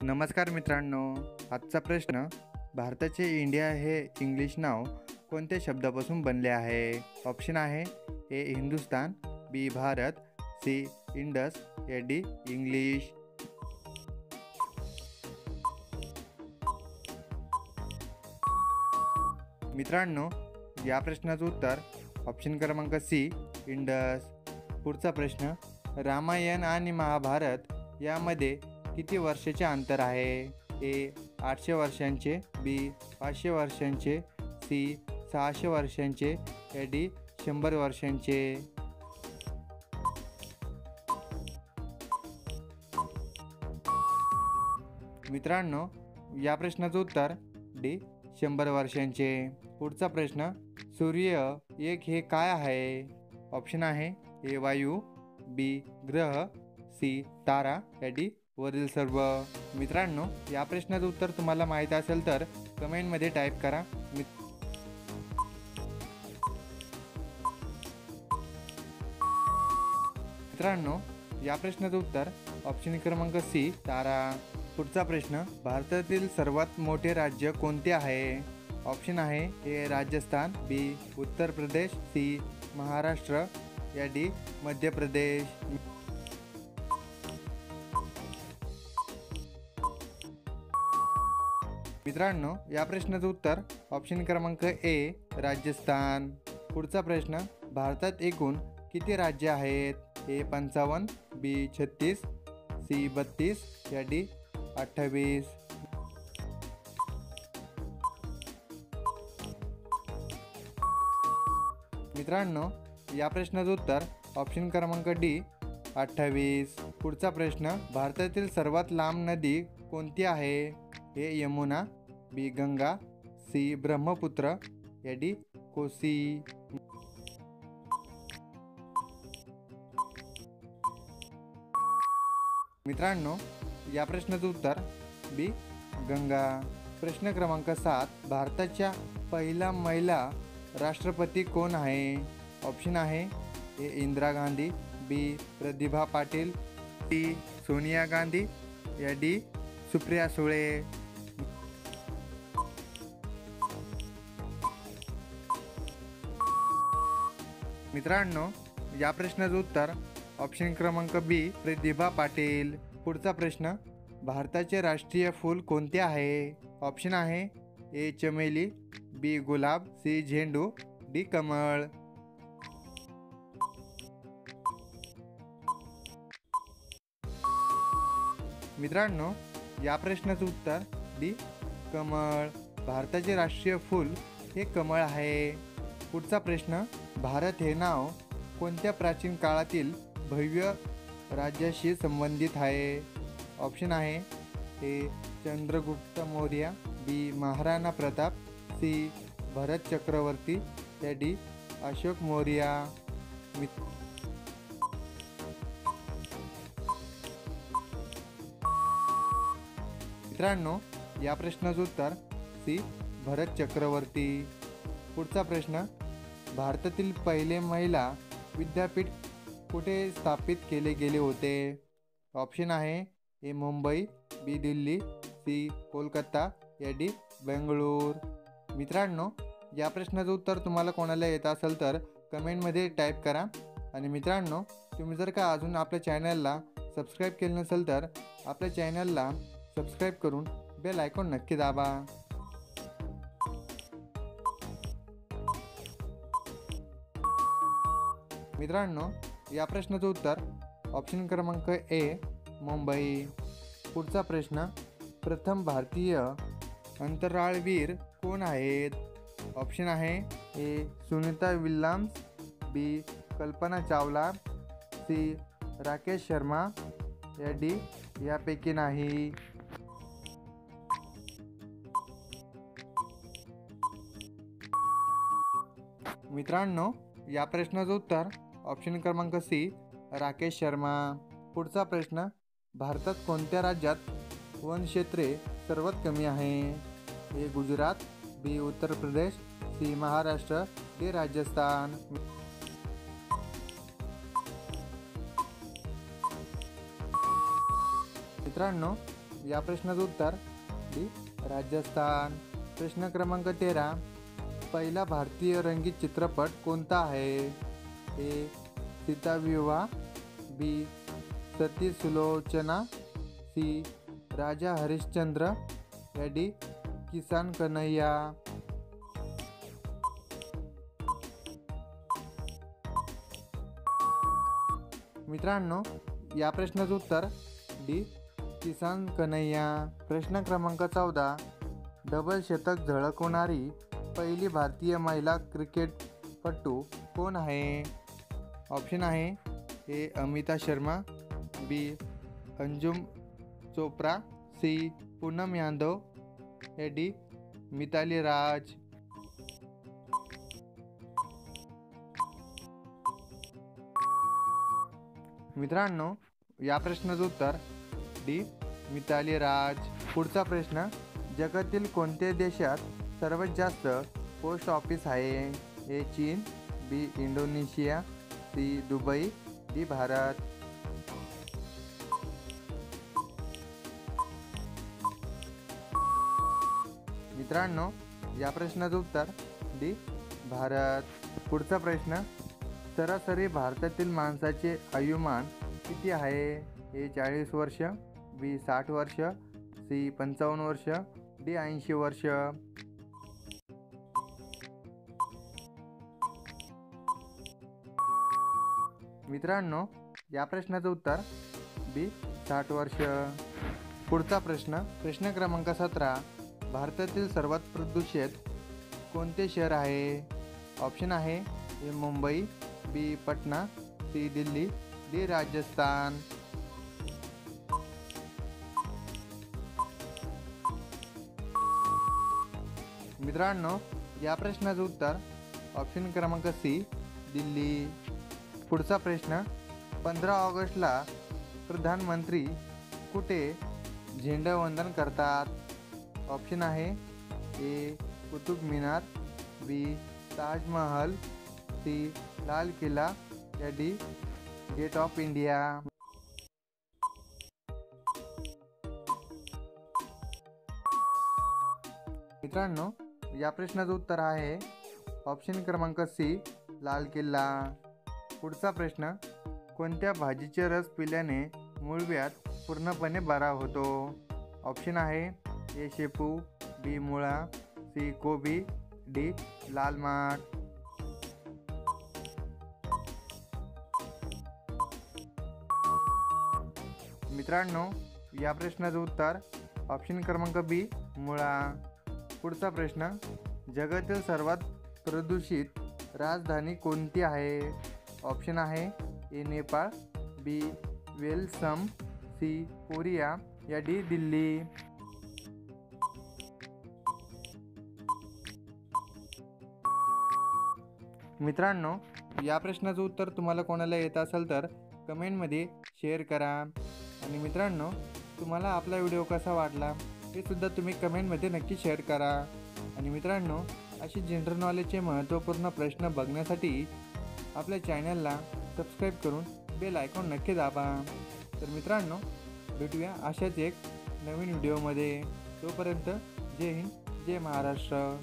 नमस्कार मित्रांनो. आजचा प्रश्न, भारताचे इंडिया हे इंग्लिश नाव कोणत्या शब्दापासून बनले आहे? ऑप्शन आहे ए हिंदुस्तान, बी भारत, सी इंडस, या डी इंग्लिश. मित्रांनो, या प्रश्नाचं उत्तर ऑप्शन क्रमांक सी इंडस. पुढचा प्रश्न, रामायण आणि महाभारत यामध्ये किती वर्षाचे अंतर आहे? ए 800 वर्षांचे, बी 500 वर्षांचे, सी 600 वर्षांचे, या डी 100 वर्षांचे. मित्रांनो, या प्रश्नाचं उत्तर डी 100 वर्षांचे. पुढचा प्रश्न, सूर्य एक हे काय आहे? ऑप्शन आहे ए वायू, बी ग्रह, सी तारा, या डी वरील सर्व. मित्रांनो, या प्रश्नाचं उत्तर तुम्हाला माहीत असेल तर कमेंटमध्ये टाईप करा. मित्रांनो, या प्रश्नाचं उत्तर ऑप्शन क्रमांक सी तारा. पुढचा प्रश्न, भारतातील सर्वात मोठे राज्य कोणते आहे? ऑप्शन आहे ए राजस्थान, बी उत्तर प्रदेश, सी महाराष्ट्र, या डी मध्य प्रदेश. मित्रांनो, या प्रश्नाचं उत्तर ऑप्शन क्रमांक ए राजस्थान. पुढचा प्रश्न, भारतात एकूण किती राज्य आहेत? ए 55, बी 36, सी 32, या डी 28. मित्रांनो, या प्रश्नाचं उत्तर ऑप्शन क्रमांक डी 28. पुढचा प्रश्न, भारतातील सर्वात लांब नदी कोणती आहे? ए यमुना, बी गंगा, सी ब्रह्मपुत्र, या डी कोसी. मित्रांनो, या प्रश्नाचं उत्तर बी गंगा. प्रश्न क्रमांक 7, भारताच्या पहिला महिला राष्ट्रपती कोण आहे? ऑप्शन आहे ए इंदिरा गांधी, बी प्रतिभा पाटील, सी सोनिया गांधी, या डी सुप्रिया सुळे. मित्रांनो, या प्रश्नाचं उत्तर ऑप्शन क्रमांक बी प्रतिभा पाटील. पुढचा प्रश्न, भारताचे राष्ट्रीय फूल कोणते आहे? ऑप्शन आहे ए चमेली, बी गुलाब, सी झेंडू, डी कमळ. मित्रांनो, या प्रश्नाचं उत्तर डी कमळ. भारताचे राष्ट्रीय फूल हे कमळ आहे. पुढचा प्रश्न, भारत हे नाव कोणत्या प्राचीन काळातील भव्य राज्याशी संबंधित आहे? ऑप्शन आहे ए चंद्रगुप्त मौर्य, बी महाराणा प्रताप, सी भरत चक्रवर्ती, या डी अशोक मौर्य. मित्रांनो, या प्रश्नाचं उत्तर सी भरत चक्रवर्ती. पुढचा प्रश्न, भारतातील पहिले महिला विद्यापीठ कुठे स्थापित केले गेले होते? ऑप्शन आहे ए मुंबई, बी दिल्ली, सी कोलकाता, या डी बेंगळूर. मित्रांनो, या प्रश्नाचं उत्तर तुम्हाला कोणाला येत असेल तर कमेंटमध्ये टाईप करा. आणि मित्रांनो, तुम्ही जर का अजून आपल्या चॅनलला सबस्क्राईब केलं नसेल तर आपल्या चॅनलला सबस्क्राईब करून बेल आयकॉन नक्की दाबा. मित्रांनो, या प्रश्नाचं उत्तर ऑप्शन क्रमांक ए मुंबई. पुढचा प्रश्न, प्रथम भारतीय अंतराळवीर कोण आहेत? ऑप्शन आहे ए सुनीता विल्यम्स, बी कल्पना चावला, सी राकेश शर्मा, या डी यापैकी नाही. मित्रांनो, या प्रश्नाचं उत्तर ऑप्शन क्रमांक सी राकेश शर्मा. पुढचा प्रश्न, भारतात कोणत्या राज्यात वनक्षेत्रे सर्वात कमी आहे? ए गुजरात, बी उत्तर प्रदेश, सी महाराष्ट्र, डी राजस्थान. मित्रांनो, या प्रश्नाचं उत्तर डी राजस्थान. प्रश्न क्रमांक 13. पहिला भारतीय रंगीत चित्रपट कोणता आहे? ए सीताविवाह, बी सती सुलोचना, सी राजा हरिश्चंद्र, या डी किसान कन्हैया. मित्रांनो, या प्रश्नाचं उत्तर डी किसान कन्हैया. प्रश्न क्रमांक 14. डबल शतक झळकवणारी पहिली भारतीय महिला क्रिकेटपटू कोण आहे? ऑप्शन आहे ए अमिता शर्मा, बी अंजुम चोप्रा, सी पूनम यादव, या डी मिताली राज. मित्रांनो, या प्रश्नाचं उत्तर डी मिताली राज. पुढचा प्रश्न. जगातील कोणत्या देशात सर्वात जास्त पोस्ट ऑफिस आहे? ए चीन, B Indonesia, C Dubai, D Bharat. मित्रांनो, या प्रश्नाचं उत्तर डी भारत. पुढचा प्रश्न. सरासरी भारतातील माणसाचे आयुमान किती आहे? ए 40 वर्ष, बी 60 वर्ष, सी 55 वर्ष, डी 80 वर्ष. मित्रांनो, या प्रश्नाचं उत्तर बी 60 वर्ष. पुढचा प्रश्न. प्रश्न क्रमांक 17. भारतातील सर्वात प्रदूषित कोणते शहर आहे? ऑप्शन आहे ए मुंबई, बी पटना, सी दिल्ली, डी राजस्थान. मित्रांनो, या प्रश्नाचं उत्तर ऑप्शन क्रमांक सी दिल्ली. पुढचा प्रश्न. 15 ऑगस्टला प्रधानमंत्री कुठे झेंडावंदन करतात? ऑप्शन आहे ए कुतुब मिनार, बी ताजमहल, सी लाल किल्ला, या डी गेट ऑफ इंडिया. मित्रांनो, या प्रश्नाचं उत्तर आहे ऑप्शन क्रमांक सी लाल किल्ला. पुढचा प्रश्न. कोणत्या भाजीचे रस पिल्याने मूळव्याध पूर्णपणे बरा होतो? ऑप्शन आहे ए शेपू, बी मुळा, सी कोबी, डी लाल माठ. मित्रांनो, या प्रश्नाचं उत्तर ऑप्शन क्रमांक बी मुळा. पुढचा प्रश्न. जगातील सर्वात प्रदूषित राजधानी कोणती आहे? ऑप्शन आहे ए नेपाळ, बी वेलसम, सी कोरिया, या डी दिल्ली. मित्रांनो, या प्रश्नाचं उत्तर तुम्हाला कोणाला येत असेल तर कमेंटमध्ये शेअर करा. आणि मित्रांनो, तुम्हाला आपला व्हिडिओ कसा वाटला हे सुद्धा तुम्ही कमेंटमध्ये नक्की शेअर करा. आणि मित्रांनो, अशी जनरल नॉलेजचे महत्त्वपूर्ण प्रश्न बघण्यासाठी आपल्या चॅनलला सबस्क्राईब करून बेल आयकॉन नक्की दाबा. तर मित्रांनो, भेटूया अशाच एक नवीन व्हिडिओमध्ये. तोपर्यंत जय हिंद, जय महाराष्ट्र.